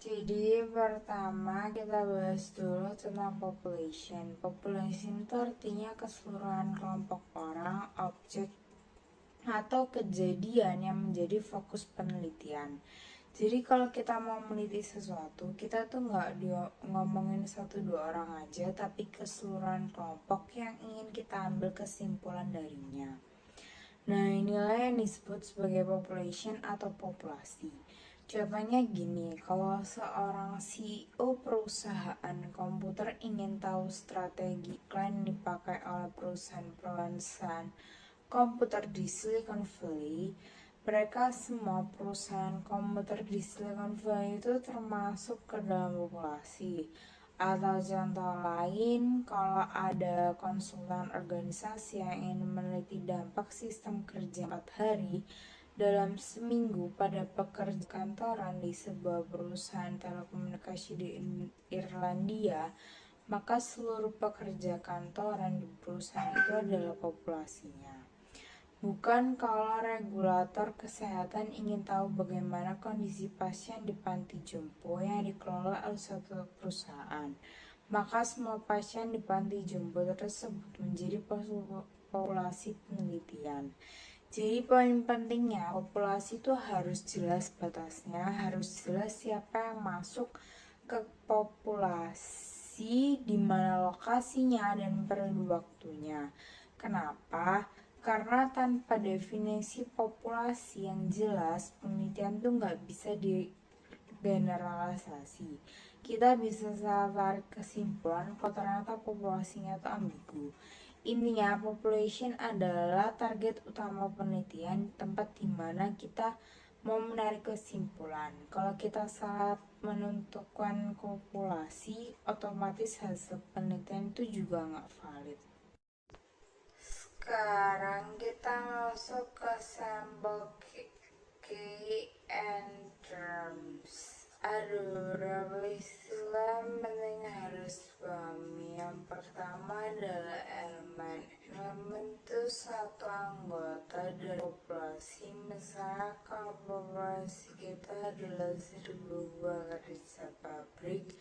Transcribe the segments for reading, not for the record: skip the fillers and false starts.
Jadi pertama kita bahas dulu tentang population. Population itu artinya keseluruhan kelompok orang, objek, atau kejadian yang menjadi fokus penelitian. Jadi kalau kita mau meneliti sesuatu, kita tuh nggak ngomongin 1-2 orang aja, tapi keseluruhan kelompok yang ingin kita ambil kesimpulan darinya. Nah, inilah yang disebut sebagai population atau populasi. Contohnya gini, kalau seorang CEO perusahaan komputer ingin tahu strategi iklan yang dipakai oleh perusahaan komputer di Silicon Valley, mereka semua perusahaan komputer di Silicon Valley itu termasuk ke dalam populasi. Atau contoh lain, kalau ada konsultan organisasi yang ingin meneliti dampak sistem kerja 4 hari dalam seminggu pada pekerja kantoran di sebuah perusahaan telekomunikasi di Irlandia, maka seluruh pekerja kantoran di perusahaan itu adalah populasinya. Bukan kalau regulator kesehatan ingin tahu bagaimana kondisi pasien di panti jompo yang dikelola oleh suatu perusahaan, maka semua pasien di panti jompo tersebut menjadi populasi penelitian. Jadi poin pentingnya, populasi itu harus jelas batasnya, harus jelas siapa yang masuk ke populasi, di mana lokasinya dan periode waktunya. Kenapa? Karena tanpa definisi populasi yang jelas, penelitian tuh nggak bisa digeneralisasi. Kita bisa salah tarik kesimpulan kalau ternyata populasinya tuh ambigu. Intinya, population adalah target utama penelitian, tempat di mana kita mau menarik kesimpulan. Kalau kita salah menentukan populasi, otomatis hasil penelitian itu juga nggak valid. Sekarang kita masuk ke sampel key and terms. Ada beberapa istilah penting harus pahami. Yang pertama adalah elemen. Elemen itu satu anggota dari populasi. Misalnya kalau populasi kita adalah 1000 pekerja pabrik,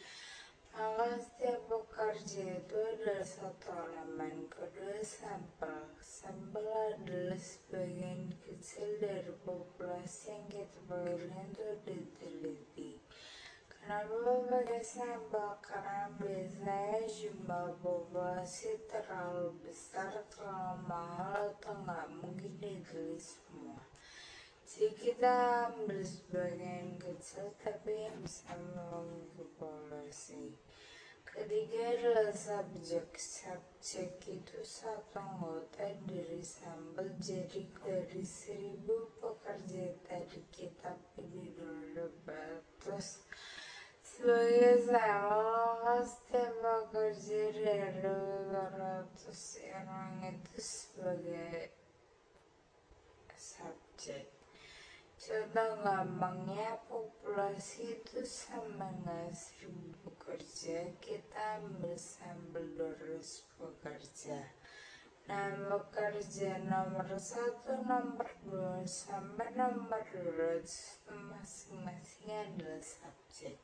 maka setiap pekerja itu adalah satu elemen. Kedua, sampel. Sampel adalah sebagian kecil dari populasi yang kita pilih untuk diteliti. Kenapa pakai sampel? Karena biasanya jumlah populasi terlalu besar, terlalu mahal, atau nggak mungkin diteliti semua. Jadi kita ambil sebagian kecil tapi yang bisa memenuhi populasi. Ketiga adalah subjek. Subjek itu satu anggota dari sampel. Jadi dari 1000 pekerja tadi kita pilih dulu terus sebagai sampel, setiap pekerja dari 200 orang itu sebagai subjek. Contoh gampangnya, populasi itu sama dengan 1000 pekerja, kita ambil sampel 200 pekerja. Nah, pekerja nomor 1, nomor 2, sampai nomor 200 masing-masing adalah subjek.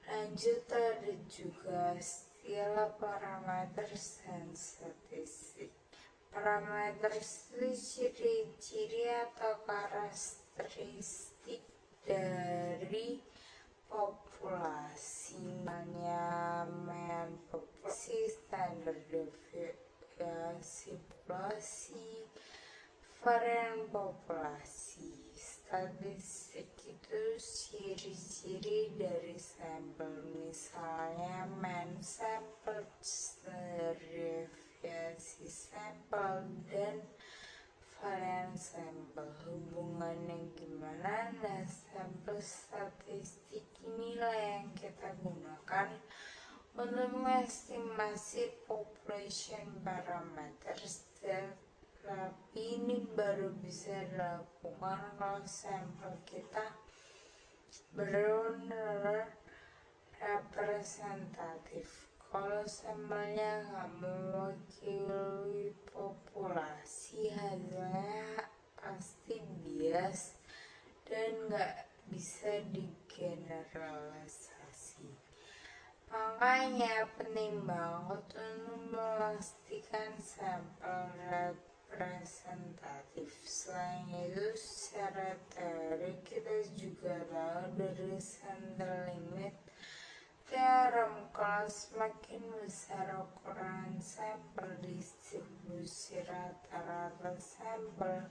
Lanjut, ada juga istilah parameter dan statistik. Parameter itu ciri-ciri atau karakteristik dari populasi, mean populasi, standar deviasi populasi, varian populasi. Statistik itu ciri-ciri dari sampel, misalnya mean sampel, standar deviasi sampel, dan varian sampel. Hubungannya gimana? Nah, sampel statistik inilah yang kita gunakan untuk mengestimasi population parameters, tapi ini baru bisa dilakukan kalau sampel kita benar-benar representatif. Kalau sampelnya nggak mewakili populasi, hasilnya pasti bias dan nggak bisa digeneralisasi. Makanya penting banget untuk memastikan sampel representatif. Selain itu, secara teori kita juga tahu dari center limit teorem kalau semakin besar ukuran sampel, distribusi rata-rata sampel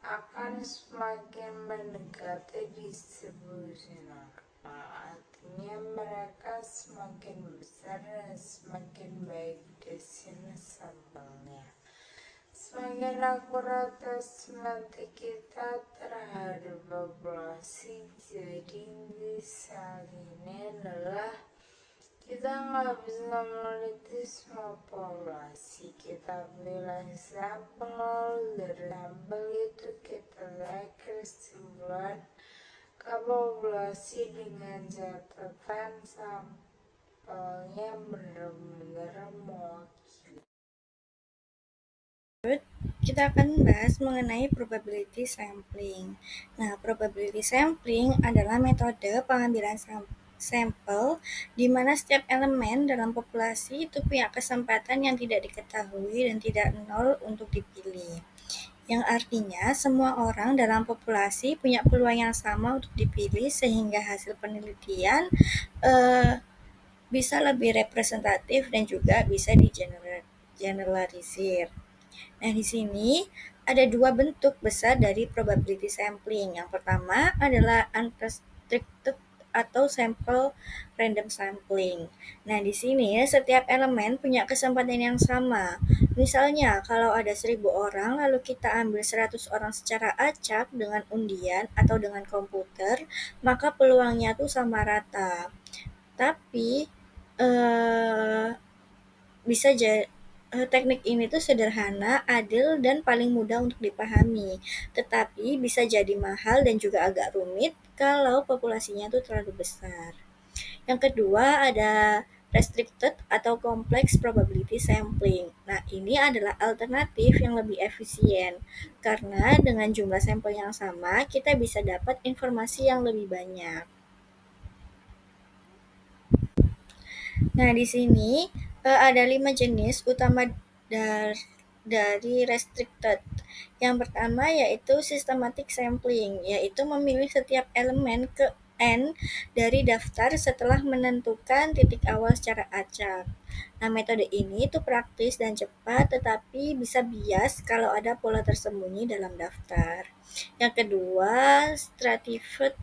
akan semakin mendekati distribusi normal. Artinya mereka semakin besar dan semakin baik desain sampelnya. Semakin akurat estimasi kita terhadap populasi. Jadi misal ini adalah kita nggak bisa meneliti semua populasi. Kita pilih sampel, dari sampel itu kita tarik kesimpulan ke populasi dengan catatan sampelnya benar-benar mewakili. Kita akan bahas mengenai probability sampling. Nah, probability sampling adalah metode pengambilan sampel di mana setiap elemen dalam populasi itu punya kesempatan yang tidak diketahui dan tidak nol untuk dipilih. Yang artinya semua orang dalam populasi punya peluang yang sama untuk dipilih sehingga hasil penelitian bisa lebih representatif dan juga bisa digeneralisir. Nah, di sini ada dua bentuk besar dari probability sampling. Yang pertama adalah unrestricted atau sample random sampling. Nah, di sini setiap elemen punya kesempatan yang sama. Misalnya, kalau ada 1000 orang, lalu kita ambil 100 orang secara acak dengan undian atau dengan komputer, maka peluangnya tuh sama rata. Tapi, bisa teknik ini tuh sederhana, adil, dan paling mudah untuk dipahami. Tetapi bisa jadi mahal dan juga agak rumit kalau populasinya tuh terlalu besar. Yang kedua ada restricted atau complex probability sampling. Nah, ini adalah alternatif yang lebih efisien karena dengan jumlah sampel yang sama kita bisa dapat informasi yang lebih banyak. Nah, di sini ada 5 jenis utama dari restricted. Yang pertama yaitu systematic sampling, yaitu memilih setiap elemen ke N dari daftar setelah menentukan titik awal secara acak. Nah, metode ini itu praktis dan cepat, tetapi bisa bias kalau ada pola tersembunyi dalam daftar. Yang kedua, stratified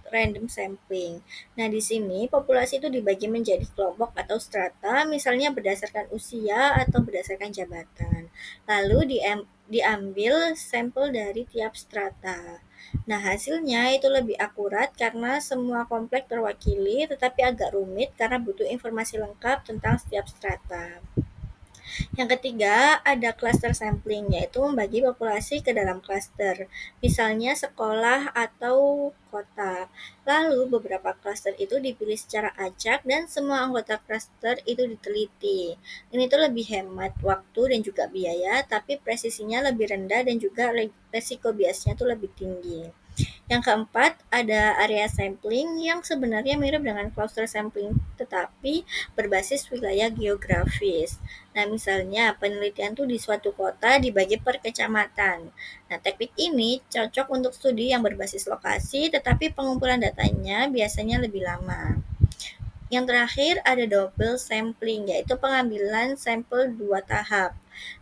random sampling. Nah, di sini populasi itu dibagi menjadi kelompok atau strata, misalnya berdasarkan usia atau berdasarkan jabatan. Lalu diambil sampel dari tiap strata. Nah, hasilnya itu lebih akurat karena semua kompleks terwakili, tetapi agak rumit karena butuh informasi lengkap tentang setiap strata. Yang ketiga, ada cluster sampling, yaitu membagi populasi ke dalam cluster, misalnya sekolah atau kota. Lalu, beberapa cluster itu dipilih secara acak dan semua anggota cluster itu diteliti. Ini tuh lebih hemat waktu dan juga biaya, tapi presisinya lebih rendah dan juga resiko biasnya tuh lebih tinggi. Yang keempat, ada area sampling yang sebenarnya mirip dengan cluster sampling, tetapi berbasis wilayah geografis. Nah, misalnya penelitian tuh di suatu kota dibagi per kecamatan. Nah, teknik ini cocok untuk studi yang berbasis lokasi, tetapi pengumpulan datanya biasanya lebih lama. Yang terakhir ada double sampling, yaitu pengambilan sampel 2 tahap.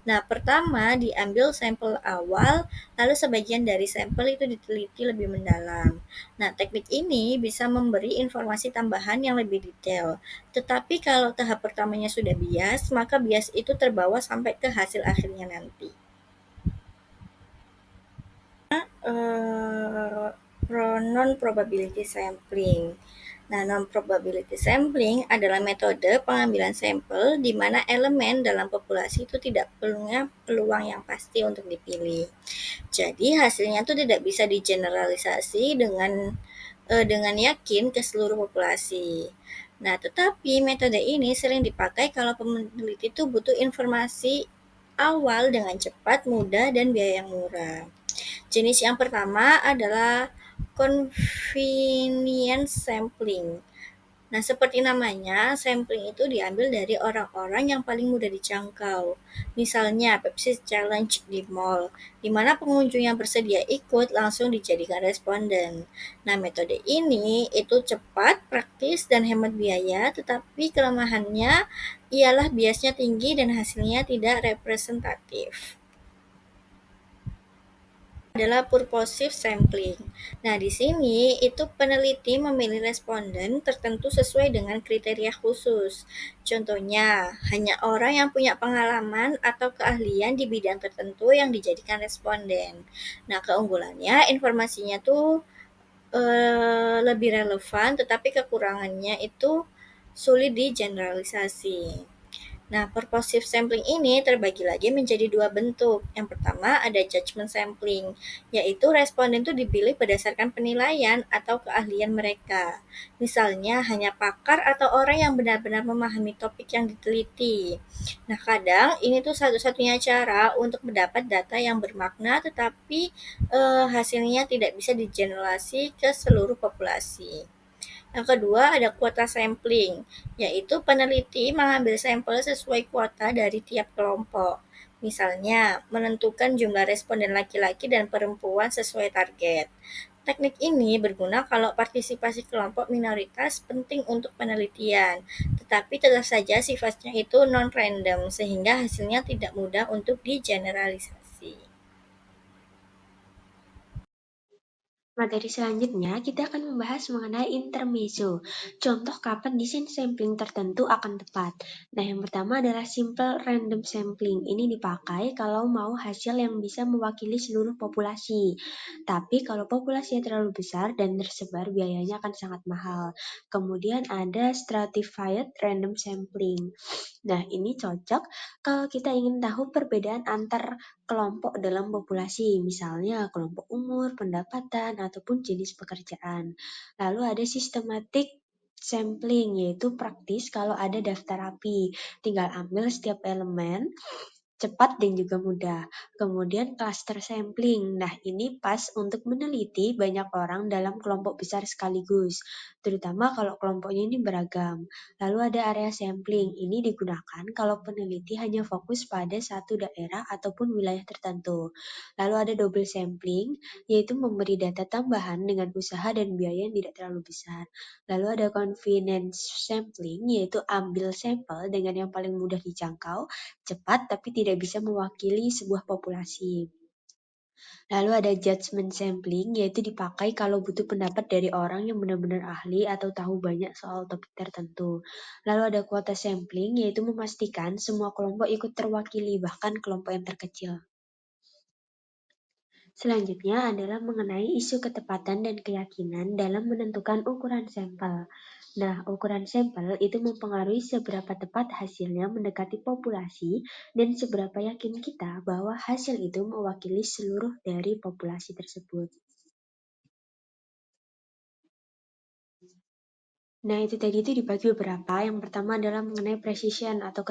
Nah, pertama diambil sampel awal, lalu sebagian dari sampel itu diteliti lebih mendalam. Nah, teknik ini bisa memberi informasi tambahan yang lebih detail. Tetapi kalau tahap pertamanya sudah bias, maka bias itu terbawa sampai ke hasil akhirnya nanti. Non-probability sampling. Nah, non-probability sampling adalah metode pengambilan sampel di mana elemen dalam populasi itu tidak punya peluang yang pasti untuk dipilih. Jadi hasilnya itu tidak bisa digeneralisasi dengan yakin ke seluruh populasi. Nah, tetapi metode ini sering dipakai kalau peneliti itu butuh informasi awal dengan cepat, mudah, dan biaya yang murah. Jenis yang pertama adalah convenience sampling. Nah, seperti namanya, sampling itu diambil dari orang-orang yang paling mudah dijangkau. Misalnya, Pepsi Challenge di mall, di mana pengunjung yang bersedia ikut langsung dijadikan responden. Nah, metode ini itu cepat, praktis, dan hemat biaya, tetapi kelemahannya ialah biasnya tinggi dan hasilnya tidak representatif. Adalah purposive sampling. Nah, di sini itu peneliti memilih responden tertentu sesuai dengan kriteria khusus. Contohnya, hanya orang yang punya pengalaman atau keahlian di bidang tertentu yang dijadikan responden. Nah, keunggulannya informasinya tuh lebih relevan, tetapi kekurangannya itu sulit digeneralisasi. Nah, purposive sampling ini terbagi lagi menjadi dua bentuk. Yang pertama ada judgment sampling, yaitu responden itu dipilih berdasarkan penilaian atau keahlian mereka. Misalnya hanya pakar atau orang yang benar-benar memahami topik yang diteliti. Nah, kadang ini tuh satu-satunya cara untuk mendapat data yang bermakna, tetapi hasilnya tidak bisa digeneralisasi ke seluruh populasi. Yang kedua ada kuota sampling, yaitu peneliti mengambil sampel sesuai kuota dari tiap kelompok. Misalnya, menentukan jumlah responden laki-laki dan perempuan sesuai target. Teknik ini berguna kalau partisipasi kelompok minoritas penting untuk penelitian, tetapi tetap saja sifatnya itu non-random sehingga hasilnya tidak mudah untuk digeneralisasi. Materi selanjutnya, kita akan membahas mengenai intermezzo. Contoh kapan desain sampling tertentu akan tepat. Nah, yang pertama adalah simple random sampling. Ini dipakai kalau mau hasil yang bisa mewakili seluruh populasi. Tapi kalau populasinya terlalu besar dan tersebar, biayanya akan sangat mahal. Kemudian ada stratified random sampling. Nah, ini cocok kalau kita ingin tahu perbedaan antar kelompok dalam populasi, misalnya kelompok umur, pendapatan, ataupun jenis pekerjaan. Lalu ada systematic sampling, yaitu praktis kalau ada daftar rapi. Tinggal ambil setiap elemen, cepat dan juga mudah. Kemudian cluster sampling. Nah, ini pas untuk meneliti banyak orang dalam kelompok besar sekaligus, terutama kalau kelompoknya ini beragam. Lalu ada area sampling. Ini digunakan kalau peneliti hanya fokus pada satu daerah ataupun wilayah tertentu. Lalu ada double sampling, yaitu memberi data tambahan dengan usaha dan biaya yang tidak terlalu besar. Lalu ada confidence sampling, yaitu ambil sampel dengan yang paling mudah dijangkau, cepat tapi tidak bisa mewakili sebuah populasi. Lalu ada judgment sampling, yaitu dipakai kalau butuh pendapat dari orang yang benar-benar ahli atau tahu banyak soal topik tertentu. Lalu ada quota sampling, yaitu memastikan semua kelompok ikut terwakili, bahkan kelompok yang terkecil. Selanjutnya adalah mengenai isu ketepatan dan keyakinan dalam menentukan ukuran sampel. Nah, ukuran sampel itu mempengaruhi seberapa tepat hasilnya mendekati populasi dan seberapa yakin kita bahwa hasil itu mewakili seluruh dari populasi tersebut. Nah, itu tadi itu dibagi beberapa. Yang pertama adalah mengenai precision atau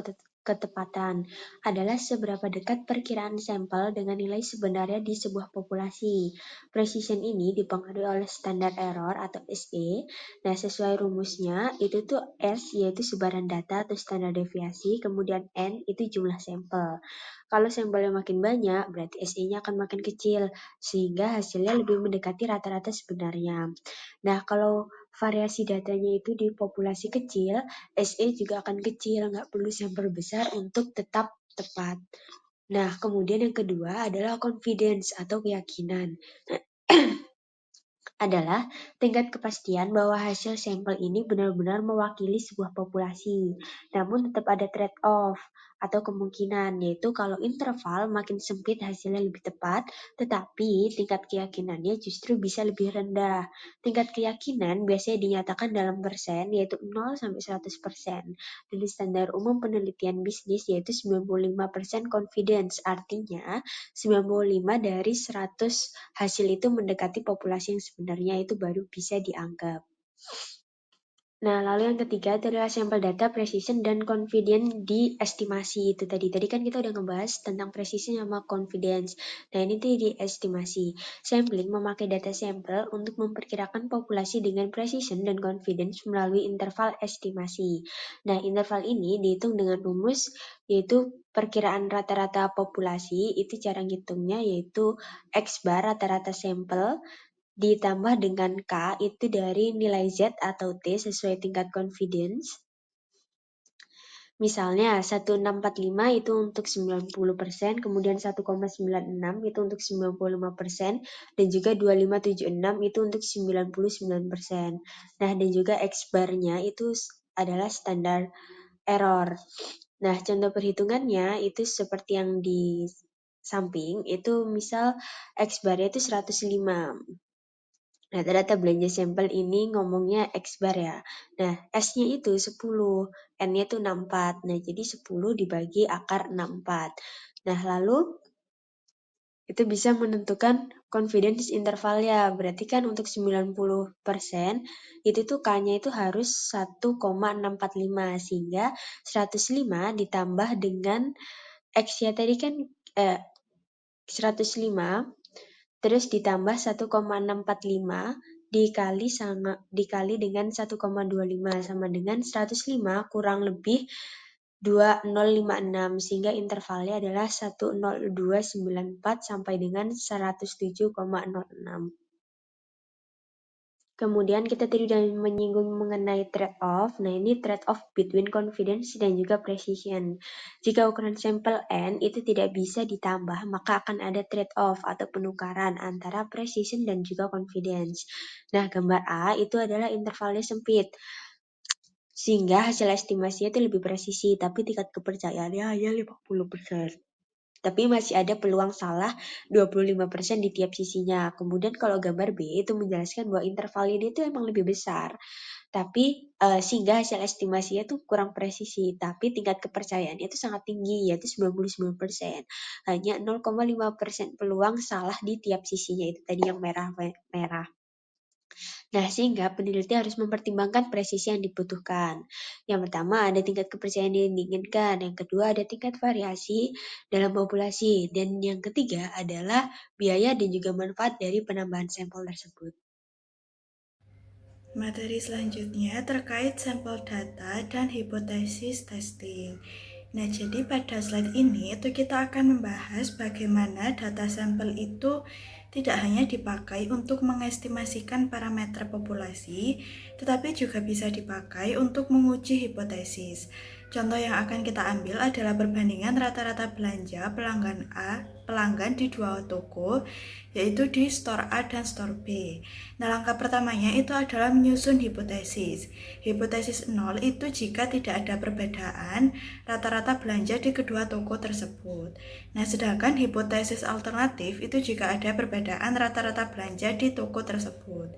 ketepatan. Adalah seberapa dekat perkiraan sampel dengan nilai sebenarnya di sebuah populasi. Precision ini dipengaruhi oleh standar error atau SE. Nah, sesuai rumusnya, itu tuh S yaitu sebaran data atau standar deviasi, kemudian N itu jumlah sampel. Kalau sampelnya makin banyak, berarti SE-nya akan makin kecil, sehingga hasilnya lebih mendekati rata-rata sebenarnya. Nah, kalau variasi datanya itu di populasi kecil, SE juga akan kecil, nggak perlu sampel besar untuk tetap tepat. Nah, kemudian yang kedua adalah confidence atau keyakinan. Adalah tingkat kepastian bahwa hasil sampel ini benar-benar mewakili sebuah populasi. Namun tetap ada trade-off atau kemungkinan, yaitu kalau interval makin sempit hasilnya lebih tepat, tetapi tingkat keyakinannya justru bisa lebih rendah. Tingkat keyakinan biasanya dinyatakan dalam persen, yaitu 0-100%. Dan standar umum penelitian bisnis yaitu 95% confidence, artinya 95 dari 100 hasil itu mendekati populasi yang sebenarnya itu baru bisa dianggap. Nah, lalu yang ketiga itu adalah sampel data, precision, dan confidence di estimasi. Itu tadi kan kita udah ngebahas tentang precision sama confidence. Nah, ini tuh di estimasi. Sampling memakai data sampel untuk memperkirakan populasi dengan precision dan confidence melalui interval estimasi. Nah, interval ini dihitung dengan rumus yaitu perkiraan rata-rata populasi. Itu cara ngitungnya yaitu X bar rata-rata sampel ditambah dengan K itu dari nilai Z atau T sesuai tingkat confidence. Misalnya 1645 itu untuk 90%, kemudian 1,96 itu untuk 95%, dan juga 2576 itu untuk 99%. Nah, dan juga X bar-nya itu adalah standar error. Nah, contoh perhitungannya itu seperti yang di samping, itu misal X bar-nya itu 105. Nah, data belanja sampel ini ngomongnya X bar ya. Nah, S-nya itu 10, N-nya itu 64. Nah, jadi 10 dibagi akar 64. Nah, lalu itu bisa menentukan confidence intervalnya. Berarti kan untuk 90% itu tuh K-nya itu harus 1,645 sehingga 105 ditambah dengan X-nya tadi kan 105 terus ditambah 1,645 dikali dengan 1,25 sama dengan 105 kurang lebih 2056 sehingga intervalnya adalah 10294 sampai dengan 107,06. Kemudian kita tadi sudah menyinggung mengenai trade-off. Nah, ini trade-off between confidence dan juga precision. Jika ukuran sampel N itu tidak bisa ditambah, maka akan ada trade-off atau penukaran antara precision dan juga confidence. Nah, gambar A itu adalah intervalnya sempit. Sehingga hasil estimasinya itu lebih presisi, tapi tingkat kepercayaannya hanya 50%. Tapi masih ada peluang salah 25% di tiap sisinya. Kemudian kalau gambar B itu menjelaskan bahwa interval ini itu emang lebih besar. Tapi sehingga hasil estimasinya itu kurang presisi. Tapi tingkat kepercayaannya itu sangat tinggi, yaitu 99%. Hanya 0,5% peluang salah di tiap sisinya. Itu tadi yang merah-merah. Nah, sehingga peneliti harus mempertimbangkan presisi yang dibutuhkan. Yang pertama, ada tingkat kepercayaan yang diinginkan. Yang kedua, ada tingkat variasi dalam populasi. Dan yang ketiga adalah biaya dan juga manfaat dari penambahan sampel tersebut. Materi selanjutnya terkait sampel data dan hipotesis testing. Nah, jadi pada slide ini itu kita akan membahas bagaimana data sampel itu tidak hanya dipakai untuk mengestimasikan parameter populasi, tetapi juga bisa dipakai untuk menguji hipotesis. Contoh yang akan kita ambil adalah perbandingan rata-rata belanja pelanggan di dua toko, yaitu di store A dan store B. Nah, langkah pertamanya itu adalah menyusun hipotesis. Hipotesis 0 itu jika tidak ada perbedaan rata-rata belanja di kedua toko tersebut. Nah, sedangkan hipotesis alternatif itu jika ada perbedaan rata-rata belanja di toko tersebut.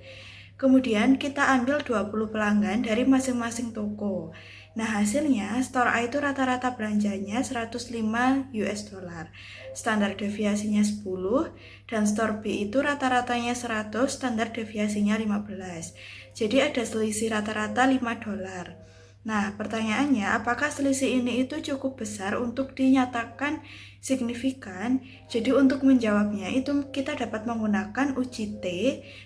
Kemudian kita ambil 20 pelanggan dari masing-masing toko. Nah, hasilnya store A itu rata-rata belanjanya 105 US dollar. Standar deviasinya 10 dan store B itu rata-ratanya 100, standar deviasinya 15. Jadi ada selisih rata-rata 5 dolar. Nah, pertanyaannya, apakah selisih ini itu cukup besar untuk dinyatakan signifikan? Jadi untuk menjawabnya itu kita dapat menggunakan uji T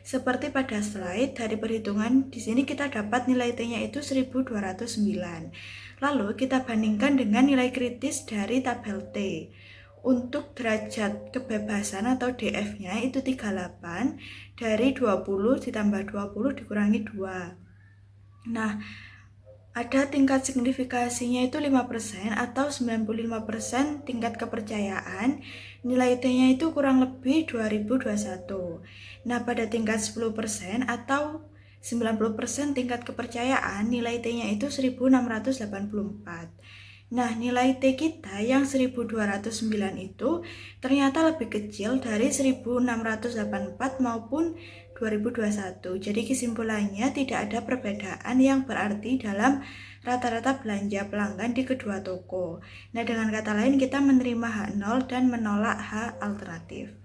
seperti pada slide. Dari perhitungan di sini kita dapat nilai T-nya itu 1209. Lalu kita bandingkan dengan nilai kritis dari tabel T. Untuk derajat kebebasan atau DF-nya itu 38, dari 20 ditambah 20 dikurangi 2. Nah, ada tingkat signifikasinya itu 5% atau 95% tingkat kepercayaan. Nilai T-nya itu kurang lebih 2021. Nah, pada tingkat 10% atau 90% tingkat kepercayaan, nilai T-nya itu 1684. Nah, nilai T kita yang 1209 itu ternyata lebih kecil dari 1684 maupun 2021. Jadi kesimpulannya tidak ada perbedaan yang berarti dalam rata-rata belanja pelanggan di kedua toko. Nah, dengan kata lain kita menerima H0 dan menolak H alternatif.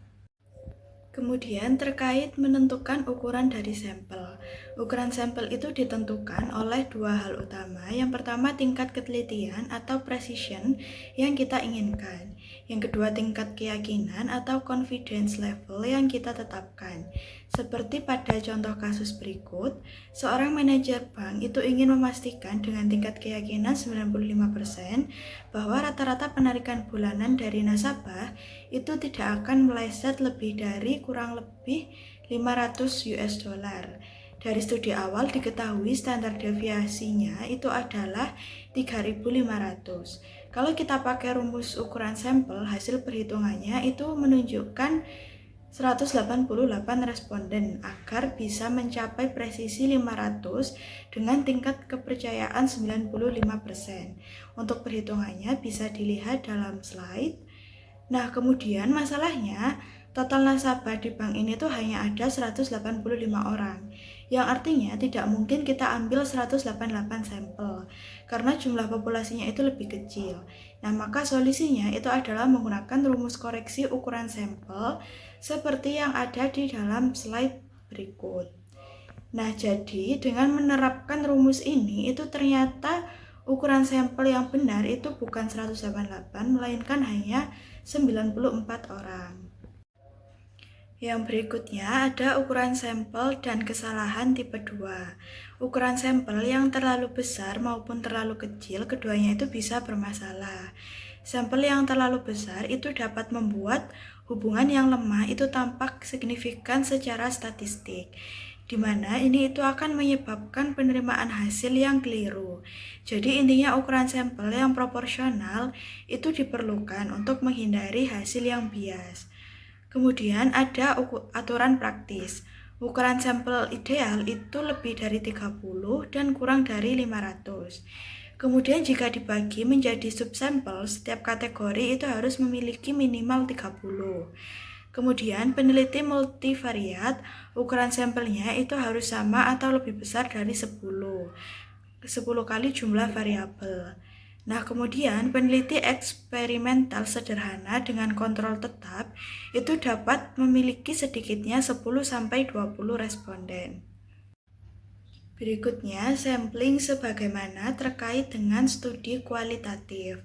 Kemudian terkait menentukan ukuran dari sampel. Ukuran sampel itu ditentukan oleh dua hal utama. Yang pertama, tingkat ketelitian atau precision yang kita inginkan. Yang kedua, tingkat keyakinan atau confidence level yang kita tetapkan. Seperti pada contoh kasus berikut, seorang manajer bank itu ingin memastikan dengan tingkat keyakinan 95% bahwa rata-rata penarikan bulanan dari nasabah itu tidak akan meleset lebih dari kurang lebih 500 US dollar. Dari studi awal diketahui standar deviasinya itu adalah 3.500. Kalau kita pakai rumus ukuran sampel, hasil perhitungannya itu menunjukkan 188 responden agar bisa mencapai presisi 500 dengan tingkat kepercayaan 95%. Untuk perhitungannya bisa dilihat dalam slide. Nah, kemudian masalahnya total nasabah di bank ini tuh hanya ada 185 orang, yang artinya tidak mungkin kita ambil 188 sampel, karena jumlah populasinya itu lebih kecil. Nah, maka solusinya itu adalah menggunakan rumus koreksi ukuran sampel, seperti yang ada di dalam slide berikut. Nah, jadi dengan menerapkan rumus ini, itu ternyata ukuran sampel yang benar itu bukan 188, melainkan hanya 94 orang. Yang berikutnya ada ukuran sampel dan kesalahan tipe 2. Ukuran sampel yang terlalu besar maupun terlalu kecil, keduanya itu bisa bermasalah. Sampel yang terlalu besar itu dapat membuat hubungan yang lemah itu tampak signifikan secara statistik, di mana ini itu akan menyebabkan penerimaan hasil yang keliru. Jadi intinya ukuran sampel yang proporsional itu diperlukan untuk menghindari hasil yang bias. Kemudian ada aturan praktis. Ukuran sampel ideal itu lebih dari 30 dan kurang dari 500. Kemudian jika dibagi menjadi subsampel, setiap kategori itu harus memiliki minimal 30. Kemudian peneliti multivariat, ukuran sampelnya itu harus sama atau lebih besar dari 10 kali jumlah variabel. Nah, kemudian peneliti eksperimental sederhana dengan kontrol tetap itu dapat memiliki sedikitnya 10-20 responden. Berikutnya, sampling sebagaimana terkait dengan studi kualitatif.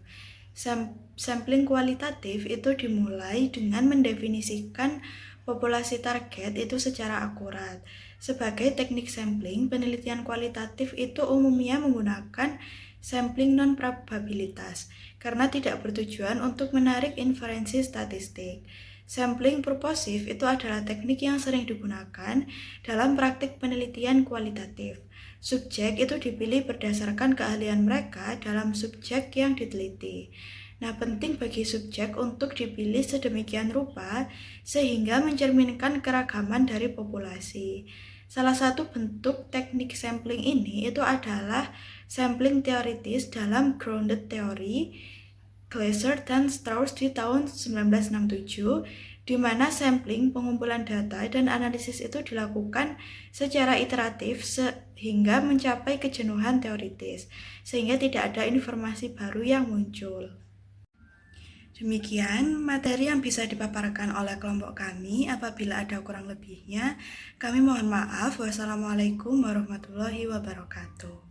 Sampling kualitatif itu dimulai dengan mendefinisikan populasi target itu secara akurat. Sebagai teknik sampling, penelitian kualitatif itu umumnya menggunakan sampling non-probabilitas karena tidak bertujuan untuk menarik inferensi statistik. Sampling purposif itu adalah teknik yang sering digunakan dalam praktik penelitian kualitatif. Subjek itu dipilih berdasarkan keahlian mereka dalam subjek yang diteliti. Nah, penting bagi subjek untuk dipilih sedemikian rupa sehingga mencerminkan keragaman dari populasi. Salah satu bentuk teknik sampling ini itu adalah sampling teoritis dalam grounded theory Glaser dan Strauss di tahun 1967, di mana sampling, pengumpulan data, dan analisis itu dilakukan secara iteratif sehingga mencapai kejenuhan teoritis, sehingga tidak ada informasi baru yang muncul. Demikian materi yang bisa dipaparkan oleh kelompok kami. Apabila ada kurang lebihnya, kami mohon maaf. Wassalamualaikum warahmatullahi wabarakatuh.